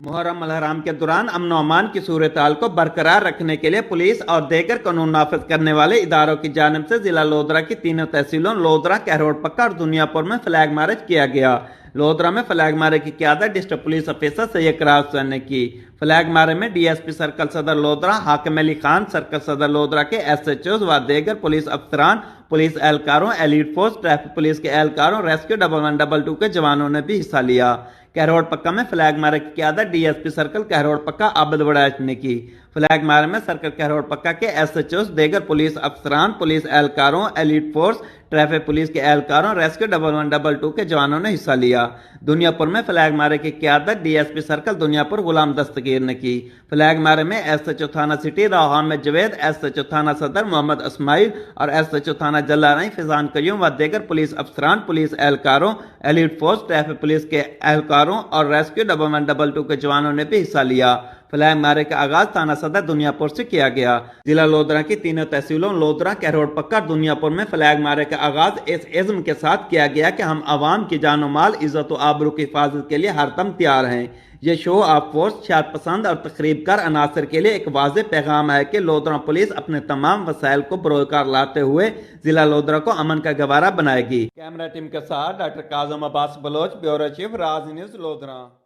मुहर्रम अल हराम के दौरान अमन अमान की सूरत-हाल को बरकरार रखने के लिए पुलिस और दीगर कानून नाफिज करने वाले इदारों की जानिब से जिला लोधरा की तीनों तहसीलों लोधरा, कहरोड पक्का और दुनियापुर में फ्लैग मार्च किया गया। लोधरा में फ्लैग मार्च की क़यादत डिस्ट्रिक्ट पुलिस ऑफिसर सैयद करार हुसैन ने की। फ्लैग मार्च में डीएसपी सर्कल सदर लोधरा हाकिम अली खान, सर्कल सदर लोधरा के एसएचओ व दीगर पुलिस अफसरान, पुलिस एहलकारों, एलीट फोर्स, ट्रैफिक पुलिस के एहलकारों, रेस्क्यू 1112 के जवानों ने भी हिस्सा लिया। कहरोड पक्का में फ्लैग मार्च की क़यादत डीएसपी सर्कल कहरोड पक्का आबिद वड़ैच ने की। फ्लैग मार्च में सर्कल कहरोड पक्का के एसएचओ, दीगर पुलिस अफसरान, पुलिस एहलकारों, एलीट फोर्स, ट्रैफिक पुलिस के एहलकारों, रेस्क्यू 1112 के जवानों ने हिस्सा लिया। दुनियापुर में फ्लैग मार्च की क़यादत डीएसपी सर्कल दुनियापुर गुलाम दस्तगीर ने की। फ्लैग मार्च में एसएचओ थाना सिटी राव हामिद जवेद, एसएचओ थाना सदर मोहम्मद इस्माइल और एसएचओ थाना जलाराई फिजान कयूम व दीगर पुलिस अफसरान, पुलिस एहलकारों, एलीट फोर्स, ट्रैफिक पुलिस के एहलकारों और रेस्क्यू 1112 के जवानों ने भी हिस्सा लिया। फ्लैग मार्च का आगाज थाना सदर दुनियापुर से किया गया। जिला लोधरा की तीनों तहसीलों लोधरा, कहरोड पक्का, दुनियापुर में फ्लैग मार्च का आगाज इस इज़्म के साथ किया गया कि हम आवाम की जान माल, इज्जत व आबरू की हिफाजत के लिए हर दम तैयार हैं। ये शो ऑफ फोर्स शायद पसंद और तकरीबकार अनासर के लिए एक वाज़ेह पैगाम है कि लोधरा पुलिस अपने तमाम वसाइल को बरोकार लाते हुए जिला लोधरा को अमन का गवारा बनाएगी। कैमरा टीम के साथ doctor काजम Abbas Bloch, bureau chief, राज न्यूज़, लोधरा।